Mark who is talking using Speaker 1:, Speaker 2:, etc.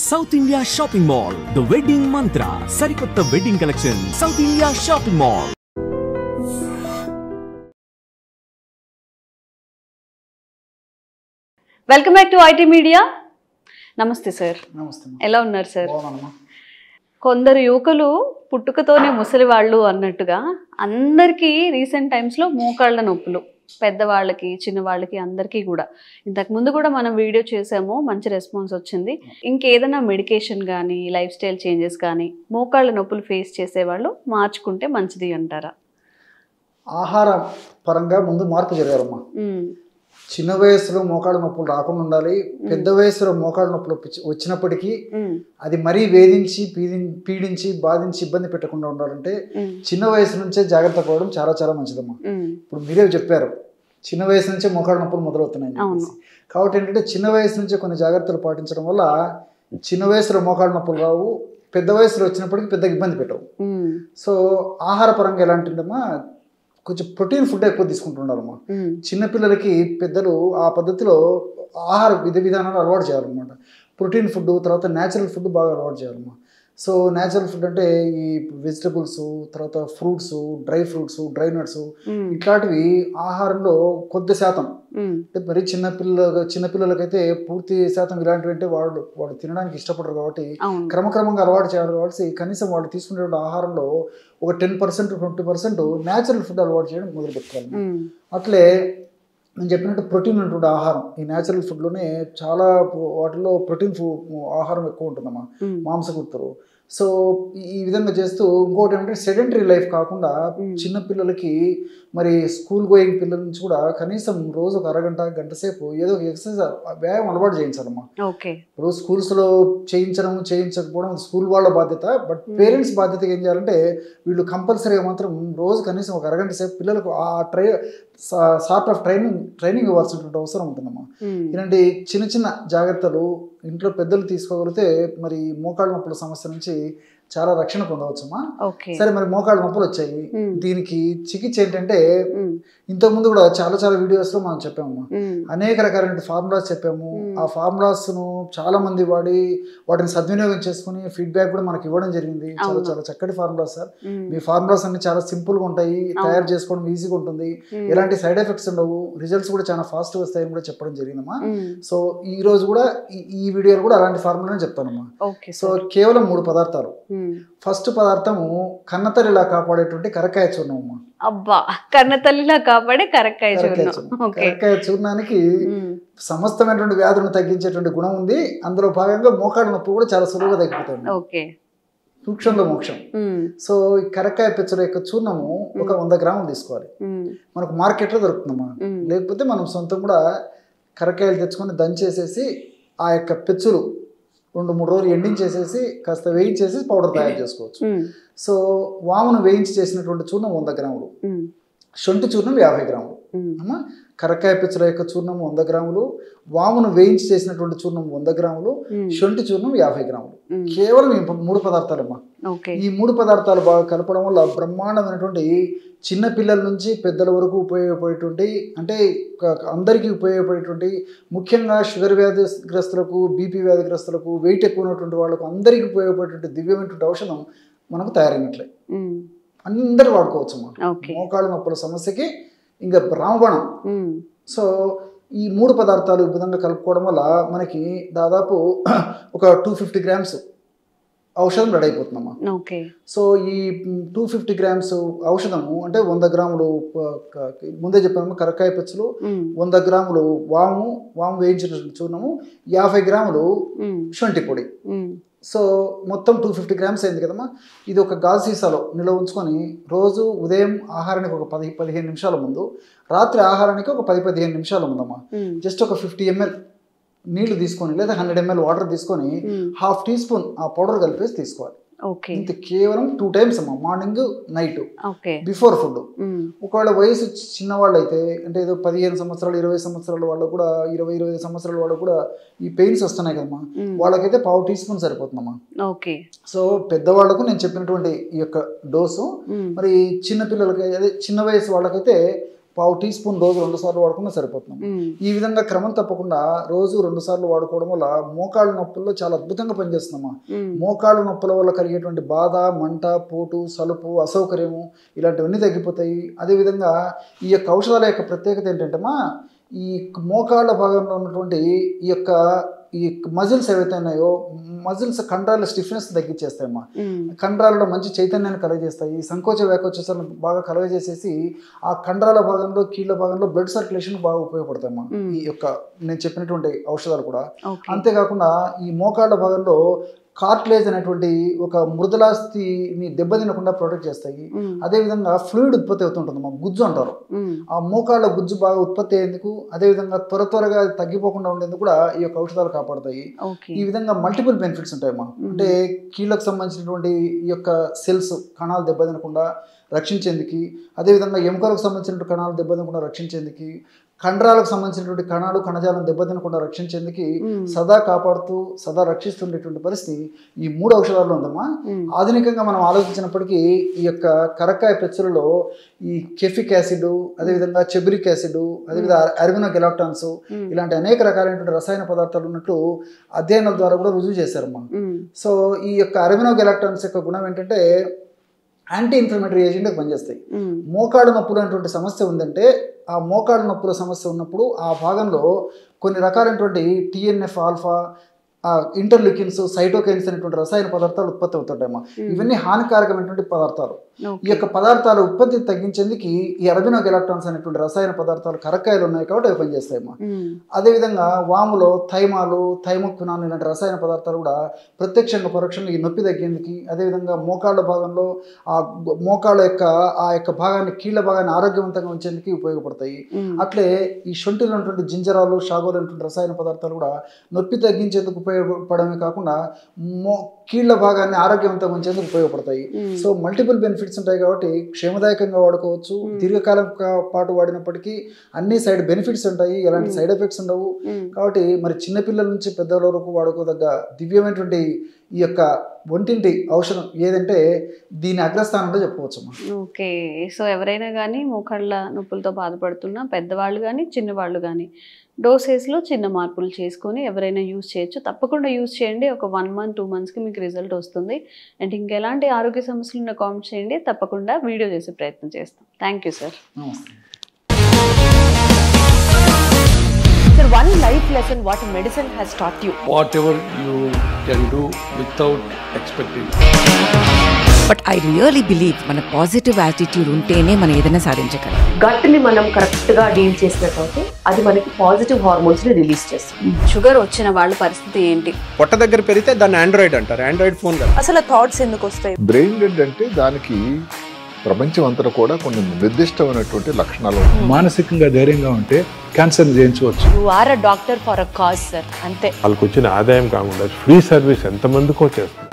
Speaker 1: South India shopping mall the wedding మంత్ర సరికొత్త wedding collection south India shopping mall.
Speaker 2: Welcome back to IT media. నమస్తే sir.
Speaker 3: నమస్తే.
Speaker 2: ఎలా ఉన్నారు sir? కొందరు యువకులు పుట్టుకతోనే ముసలి వాళ్ళు అన్నట్టుగా అందరికీ రీసెంట్ టైమ్స్లో మోకాళ్ళ నొప్పులు, పెద్దవాళ్ళకి చిన్నవాళ్ళకి అందరికీ కూడా. ఇంతకుముందు కూడా మనం వీడియో చేసాము, మంచి రెస్పాన్స్ వచ్చింది. ఇంకేదైనా మెడికేషన్ కానీ లైఫ్ స్టైల్ చేంజెస్ కానీ మోకాళ్ళ నొప్పులు ఫేస్ చేసేవాళ్ళు మార్చుకుంటే మంచిది అంటారా?
Speaker 3: ఆహార పరంగా ముందు మార్పు జరగాలమ్మా. చిన్న వయసులో మోకాళ్ళ నొప్పులు రాకుండా ఉండాలి. పెద్ద వయసులో మోకాళ్ళ నొప్పులు వచ్చినప్పటికీ అది మరీ వేధించి పీడించి బాధించి ఇబ్బంది పెట్టకుండా ఉండాలంటే చిన్న వయసు నుంచే జాగ్రత్త పడడం చాలా చాలా మంచిదమ్మా. ఇప్పుడు మీరే చెప్పారు, చిన్న వయసు నుంచే మోకాళ్ళ నొప్పులు మొదలవుతున్నాయి. కాబట్టి ఏంటంటే చిన్న వయసు నుంచే కొన్ని జాగ్రత్తలు పాటించడం వల్ల చిన్న వయసులో మోకాళ్ళ నొప్పులు రావు, పెద్ద వయసులో వచ్చినప్పటికీ పెద్దగా ఇబ్బంది పెట్టవు. సో ఆహార పరంగా ఎలాంటిదమ్మా, కొంచెం ప్రోటీన్ ఫుడ్ ఎక్కువ తీసుకుంటున్నారమ్మా. చిన్నపిల్లలకి పెద్దలు ఆ పద్ధతిలో ఆహార విధానాలు అలవాటు చేయాలన్నమాట. ప్రోటీన్ ఫుడ్, తర్వాత న్యాచురల్ ఫుడ్ బాగా అలవాటు చేయాలమ్మా. సో న్యాచురల్ ఫుడ్ అంటే ఈ వెజిటబుల్స్, తర్వాత fruits, dry fruits, dry nuts, ఇట్లాంటివి ఆహారంలో కొద్ది శాతం, అంటే మరి చిన్నపిల్లలకైతే పూర్తి శాతం ఇలాంటివి అంటే వాడు తినడానికి ఇష్టపడరు. కాబట్టి క్రమక్రమంగా అలవాటు చేయాలి. కాబట్టి కనీసం వాళ్ళు తీసుకునే ఆహారంలో ఒక 10% 20% న్యాచురల్ ఫుడ్ అలవాటు చేయడం మొదలు పెట్టుకోవాలి. అట్లే నేను చెప్పినట్టు ప్రోటీన్ ఉన్నటువంటి ఆహారం, ఈ న్యాచురల్ ఫుడ్లోనే చాలా వాటిలో ప్రోటీన్ ఆహారం ఎక్కువ ఉంటుందమ్మా, మాంసకృతులు. సో ఈ విధంగా చేస్తూ ఇంకోటి ఏమంటే సెడెంటరీ లైఫ్ కాకుండా చిన్నపిల్లలకి, మరి స్కూల్ గోయింగ్ పిల్లల నుంచి కూడా కనీసం రోజు ఒక అరగంట గంట సేపు ఏదో ఒక ఎక్సర్సైజ్ వ్యాయామం అలవాటు చేయించాలమ్మా. ఇప్పుడు స్కూల్స్లో చేయించకపోవడం స్కూల్ వాళ్ళ బాధ్యత. బట్ పేరెంట్స్ బాధ్యత ఏం చేయాలంటే వీళ్ళు కంపల్సరీగా మాత్రం రోజు కనీసం ఒక అరగంట సేపు పిల్లలకు ఆ సార్ట్ ఆఫ్ ట్రైనింగ్ ఇవ్వాల్సినటువంటి అవసరం ఉంటుందమ్మా. ఇలాంటి చిన్న చిన్న జాగ్రత్తలు ఇంట్లో పెద్దలు తీసుకోగలిగితే మరి మోకాళ్ళ నొప్పుల సమస్య నుంచి చాలా రక్షణ పొందవచ్చమ్మా. సరే, మరి మోకాళ్ళ నొప్పులు వచ్చాయి, దీనికి చికిత్స ఏంటంటే ఇంతకుముందు కూడా చాలా చాలా వీడియోస్ లో మనం చెప్పాము, అనేక రకాలైన ఫార్ములాస్ చెప్పాము. ఆ ఫార్ములాస్ ను చాలా మంది వాటిని సద్వినియోగం చేసుకుని ఫీడ్బ్యాక్ కూడా మనకి ఇవ్వడం జరిగింది. చాలా చాలా చక్కటి ఫార్ములాస్ సార్. మీ ఫార్ములాస్ అన్ని చాలా సింపుల్ గా ఉంటాయి, తయారు చేసుకోవడం ఈజీగా ఉంటుంది, ఎలాంటి సైడ్ ఎఫెక్ట్స్ ఉండవు, రిజల్ట్స్ కూడా చాలా ఫాస్ట్ వస్తాయని కూడా చెప్పడం జరిగిందమ్మా. సో ఈ రోజు కూడా ఈ వీడియోలో కూడా అలాంటి ఫార్ములానే చెప్తానమ్మా. సో కేవలం 3 పదార్థాలు. ఫస్ట్ పదార్థము కన్నతల్లిలా కాపాడేటువంటి కరక్కాయ చూర్ణం అమ్మా.
Speaker 2: అబ్బా, కన్నతల్లిలా కాపాడే కరక్కాయ చూర్ణం.
Speaker 3: కరక్కాయ చూర్ణానికి సమస్తమైనటువంటి వ్యాధులను తగ్గించేటువంటి గుణం ఉంది. అందులో భాగంగా మోకాళ్ళ నొప్పి కూడా చాలా సులువుగా తగ్గిపోతుంది, సూక్ష్మంలో మోక్షం. సో ఈ కరక్కాయ పెచ్చుల యొక్క చూర్ణము ఒక 100 గ్రాములు తీసుకోవాలి. మనకు మార్కెట్లో దొరుకుతుందమ్మా. లేకపోతే మనం సొంతం కూడా కరక్కాయలు తెచ్చుకొని దంచేసేసి ఆ యొక్క పెచ్చులు 2-3 రోజులు ఎండించేసేసి కాస్త వేయించేసి పౌడర్ తయారు చేసుకోవచ్చు. సో వామును వేయించి చేసినటువంటి చూర్ణం 100 గ్రాములు, శొంఠి చూర్ణం 50 గ్రాములు అమ్మా. కరక్కాయ పెచ్చుల యొక్క చూర్ణం 100 గ్రాములు, వామును వేయించి చేసినటువంటి చూర్ణం 100 గ్రాములు, శొంఠి చూర్ణం 50 గ్రాములు. కేవలం ఈ 3 పదార్థాలమ్మా. ఈ 3 పదార్థాలు బాగా కలపడం వల్ల బ్రహ్మాండమైనటువంటి చిన్న పిల్లల నుంచి పెద్దల వరకు ఉపయోగపడేటువంటి, అంటే అందరికీ ఉపయోగపడేటువంటి, ముఖ్యంగా షుగర్ వ్యాధిగ్రస్తులకు, బీపీ వ్యాధిగ్రస్తులకు, వెయిట్ ఎక్కువ ఉన్నటువంటి వాళ్ళకు అందరికీ ఉపయోగపడేటువంటి దివ్యమైనటువంటి ఔషధం మనకు తయారైనట్లే. అందరూ వాడుకోవచ్చు అమ్మా మోకాళ్ళ నొప్పుల సమస్యకి. ఇంకా రామబాణం. సో ఈ 3 పదార్థాలు ఈ విధంగా కలుపుకోవడం వల్ల మనకి దాదాపు ఒక 250 గ్రామ్స్ ఔషధం రెడీ అయిపోతుందమ్మా. సో ఈ 250 గ్రామ్స్ ఔషధము అంటే 100 గ్రాములు ముందే చెప్పాము కరక్కాయ పెచ్చులు, 100 గ్రాములు వాము వేయించిన చూర్ణము, 50 గ్రాములు శొంఠి పొడి. సో మొత్తం 250 గ్రామ్స్ అయింది కదమ్మా. ఇది ఒక గాజు సీసాలో నిల్వ ఉంచుకొని రోజు ఉదయం ఆహారానికి ఒక 10-15 నిమిషాల ముందు, రాత్రి ఆహారానికి ఒక 10-15 నిమిషాల ముందమ్మా జస్ట్ ఒక 50 ml నీళ్లు తీసుకొని లేదా 100 ml వాటర్ తీసుకొని 1/2 టీ స్పూన్ ఆ పౌడర్ కలిపేసి తీసుకోవాలి. ఇంత కేవలం 2 టైమ్స్ అమ్మా, మార్నింగ్ నైట్ బిఫోర్ ఫుడ్. ఒకవేళ వయసు చిన్నవాళ్ళు అయితే, అంటే ఏదో 15 సంవత్సరాలు 20 సంవత్సరాల వాళ్ళు కూడా 20-25 సంవత్సరాల వాళ్ళు కూడా ఈ పెయిన్స్ వస్తున్నాయి కదమ్మా, వాళ్ళకైతే 1/2 టీ స్పూన్ సరిపోతుందమ్మా. సో పెద్దవాళ్లకు నేను చెప్పినటువంటి ఈ యొక్క డోసు, మరి చిన్న పిల్లలకి అదే చిన్న వయసు వాళ్ళకైతే పావు టీ స్పూన్ రోజు 2 సార్లు వాడుకున్నా సరిపోతుంది. ఈ విధంగా క్రమం తప్పకుండా రోజు 2 సార్లు వాడుకోవడం వల్ల మోకాళ్ళ నొప్పుల్లో చాలా అద్భుతంగా పనిచేస్తుందమ్మా. మోకాళ్ళ నొప్పుల వల్ల కలిగేటువంటి బాధ, మంట, పోటు, సలుపు, అసౌకర్యము ఇలాంటివన్నీ తగ్గిపోతాయి. అదేవిధంగా ఈ యొక్క ఔషధాల యొక్క ప్రత్యేకత ఏంటంటే ఈ మోకాళ్ళ భాగంలో ఉన్నటువంటి ఈ మజిల్స్ ఏవైతే ఉన్నాయో మజిల్స్ కండరాల స్టిఫ్నెస్ తగ్గించేస్తాయమ్మా. కండరాలలో మంచి చైతన్యాన్ని కలుగజేస్తాయి. సంకోచ వ్యాకోచాలను బాగా కలుగజేసేసి ఆ కండరాల భాగంలో కీళ్ళ భాగంలో బ్లడ్ సర్క్యులేషన్ బాగా ఉపయోగపడతాయమ్మా ఈ యొక్క నేను చెప్పినటువంటి ఔషధాలు కూడా. అంతేకాకుండా ఈ మోకాళ్ళ భాగంలో కార్టిలేజ్ అనేటువంటి ఒక మృదులాస్థిని దెబ్బతినకుండా ప్రొటెక్ట్ చేస్తాయి. అదేవిధంగా ఫ్లూయిడ్ ఉత్పత్తి అవుతుంటుంది, గుజ్జు అంటారు. ఆ మోకాళ్ళ గుజ్జు బాగా ఉత్పత్తి అయ్యేందుకు, అదేవిధంగా త్వరగా తగ్గిపోకుండా ఉండేందుకు కూడా ఈ యొక్క ఔషధాలు కాపాడుతాయి. ఈ విధంగా మల్టిపుల్ బెనిఫిట్స్ ఉంటాయమ్మా. అంటే కీళ్ళకు సంబంధించినటువంటి ఈ యొక్క సెల్స్ కణాలు దెబ్బతినకుండా రక్షించేందుకు, అదేవిధంగా ఎముకలకు సంబంధించినటువంటి కణాలు దెబ్బతినకుండా రక్షించేందుకు, కండరాలకు సంబంధించినటువంటి కణాలు కణజాలను దెబ్బతినకుండా రక్షించేందుకు సదా కాపాడుతూ సదా రక్షిస్తుండేటువంటి పరిస్థితి ఈ 3 ఔషధాల్లో ఉందమ్మా. ఆధునికంగా మనం ఆలోచించినప్పటికీ ఈ యొక్క కరక్కాయ పెచ్చులలో ఈ కెఫిక్ యాసిడ్, అదేవిధంగా చెబురిక్ యాసిడ్, అదేవిధంగా అర్బినోగెలాక్టాన్స్ ఇలాంటి అనేక రకాలైనటువంటి రసాయన పదార్థాలు ఉన్నట్లు అధ్యయనాల ద్వారా కూడా రుజువు చేశారమ్మా. సో ఈ యొక్క అర్బినోగెలాక్టాన్స్ యొక్క గుణం ఏంటంటే యాంటీ ఇన్ఫ్లమేటరీ ఏజెంట్గా పనిచేస్తాయి. మోకాడు నొప్పులు అనేటువంటి సమస్య ఉందంటే ఆ మోకాడు నొప్పుల సమస్య ఉన్నప్పుడు ఆ భాగంలో కొన్ని రకాలైనటువంటి TNF ఆల్ఫా, ఇంటర్లికిన్స్, సైటోకైన్స్ అనేటువంటి రసాయన పదార్థాలు ఉత్పత్తి అవుతుంటాయమ్మా. ఇవన్నీ హానికారకమైనటువంటి పదార్థాలు. ఈ యొక్క పదార్థాల ఉత్పత్తిని తగ్గించేందుకు ఈ అర్బినోగెలాక్టాన్స్ అనేటువంటి రసాయన పదార్థాలు కరక్కాయలు ఉన్నాయి కాబట్టి అవి పనిచేస్తాయమ్మా. అదేవిధంగా వాములో థైమాలు, థైమోక్వినాల్ ఇలాంటి రసాయన పదార్థాలు కూడా ప్రత్యక్షంగా పరోక్షంగా ఈ నొప్పి తగ్గేందుకు, అదేవిధంగా మోకాళ్ళ భాగంలో ఆ మోకాళ్ళ యొక్క భాగాన్ని కీళ్ళ భాగాన్ని ఆరోగ్యవంతంగా ఉంచేందుకు ఉపయోగపడతాయి. అట్లే ఈ శొంఠిలో ఉన్నటువంటి జింజరాలు, షాగోలు అనేటువంటి రసాయన పదార్థాలు కూడా నొప్పి తగ్గించేందుకు ఉపయోగపడమే కాకుండా కీళ్ళ భాగాన్ని ఆరోగ్యవంతంగా ఉంచేందుకు ఉపయోగపడతాయి. సో మల్టిపుల్ బెనిఫిట్స్ ఉంటాయి కాబట్టి క్షేమదాయకంగా వాడుకోవచ్చు. దీర్ఘకాలం పాటు వాడినప్పటికీ అన్ని సైడ్ బెనిఫిట్స్ ఉంటాయి, ఎలాంటి సైడ్ ఎఫెక్ట్స్ ఉండవు. కాబట్టి మరి చిన్నపిల్లల నుంచి పెద్దల వరకు వాడుకోదగ్గ దివ్యమైనటువంటి ఈ యొక్క ఒంటింటి ఔషధం ఏదంటే దీని అగ్రస్థానంలో చెప్పుకోవచ్చు.
Speaker 2: ఓకే, సో ఎవరైనా కానీ మోకాళ్ళ నొప్పులతో బాధపడుతున్నా పెద్దవాళ్ళు కానీ చిన్నవాళ్ళు కానీ డోసేస్లో చిన్న మార్పులు చేసుకొని ఎవరైనా యూజ్ చేయొచ్చు. తప్పకుండా యూజ్ చేయండి. ఒక 1 month 2 monthsకి మీకు రిజల్ట్ వస్తుంది. అండ్ ఇంకెలాంటి ఆరోగ్య సమస్యలు ఉన్న కామెంట్ చేయండి, తప్పకుండా వీడియో చేసే ప్రయత్నం చేస్తాం. Thank you sir.
Speaker 4: Sir, one life lesson what medicine has taught you.
Speaker 5: Whatever you can do without expecting.
Speaker 4: But I really believe మన పాజిటివ్ యాటిట్యూడ్ ఉంటేనే మనం ఏదైనా సాధించగలం.
Speaker 6: గట్ ని మనం కరెక్ట్ గా డీల్ చేసినట్లయితే అది మనకి పాజిటివ్ హార్మోన్స్ ని రిలీజ్ చేస్తుంది.
Speaker 2: షుగర్ వచ్చిన వాళ్ళ పరిస్థితి ఏంటి?
Speaker 7: పొట్ట దగ్గర పెరిగితే దాన్ని ఆండ్రాయిడ్ అంటారు, ఆండ్రాయిడ్ ఫోన్ కదా.
Speaker 6: అసలు థాట్స్ ఎందుకు వస్తాయి?
Speaker 8: బ్రెయిన్ డెడ్ అంటే దానికి ప్రపంచం అంతా కూడా కొన్ని నిర్దిష్టమైనటువంటి లక్షణాలు.
Speaker 9: మానసికంగా ధైర్యంగా ఉంటే క్యాన్సర్ జయించవచ్చు.
Speaker 4: You are a doctor for a cause, sir. అంతే.
Speaker 10: వాళ్ళకి వచ్చిన ఆదాయం కాకుండా ఫ్రీ సర్వీస్ ఎంతమందికో చేస్తారు.